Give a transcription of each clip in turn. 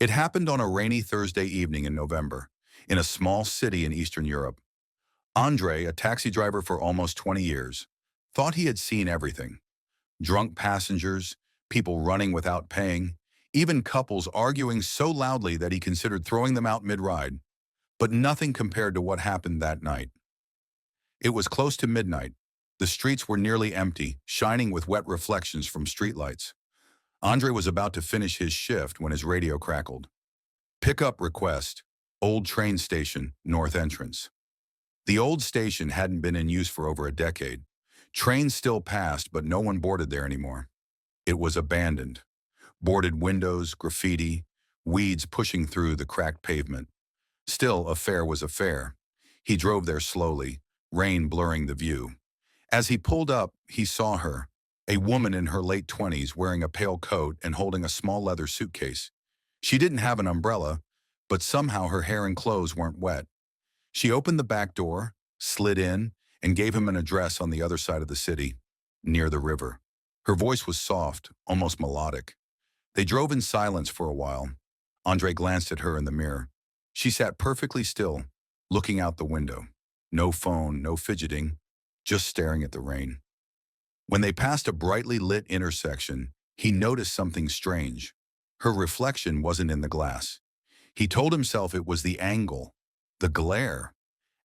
It happened on a rainy Thursday evening in November, in a small city in Eastern Europe. Andre, a taxi driver for almost 20 years, thought he had seen everything. Drunk passengers, people running without paying, even couples arguing so loudly that he considered throwing them out mid-ride. But nothing compared to what happened that night. It was close to midnight. The streets were nearly empty, shining with wet reflections from streetlights. Andre was about to finish his shift when his radio crackled. Pickup request, old train station, north entrance. The old station hadn't been in use for over a decade. Trains still passed, but no one boarded there anymore. It was abandoned. Boarded windows, graffiti, weeds pushing through the cracked pavement. Still, a fare was a fare. He drove there slowly, rain blurring the view. As he pulled up, he saw her, a woman in her late 20s wearing a pale coat and holding a small leather suitcase. She didn't have an umbrella, but somehow her hair and clothes weren't wet. She opened the back door, slid in, and gave him an address on the other side of the city, near the river. Her voice was soft, almost melodic. They drove in silence for a while. Andre glanced at her in the mirror. She sat perfectly still, looking out the window. No phone, no fidgeting, just staring at the rain. When they passed a brightly lit intersection, he noticed something strange. Her reflection wasn't in the glass. He told himself it was the angle, the glare.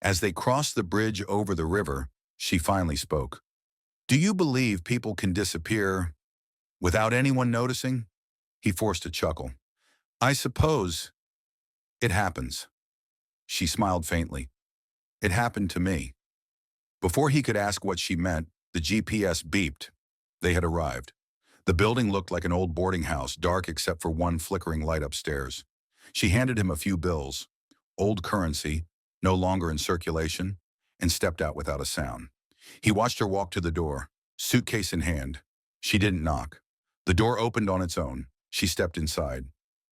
As they crossed the bridge over the river, she finally spoke. "Do you believe people can disappear without anyone noticing?" He forced a chuckle. "I suppose it happens." She smiled faintly. "It happened to me." Before he could ask what she meant, the GPS beeped. They had arrived. The building looked like an old boarding house, dark except for one flickering light upstairs. She handed him a few bills, old currency, no longer in circulation, and stepped out without a sound. He watched her walk to the door, suitcase in hand. She didn't knock. The door opened on its own. She stepped inside.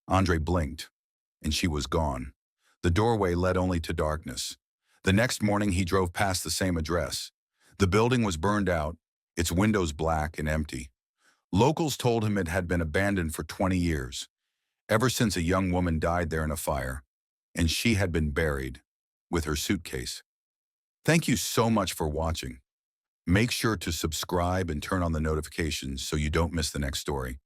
Andre blinked, and she was gone. The doorway led only to darkness. The next morning, he drove past the same address. The building was burned out, its windows black and empty. Locals told him it had been abandoned for 20 years, ever since a young woman died there in a fire, and she had been buried with her suitcase. Thank you so much for watching. Make sure to subscribe and turn on the notifications so you don't miss the next story.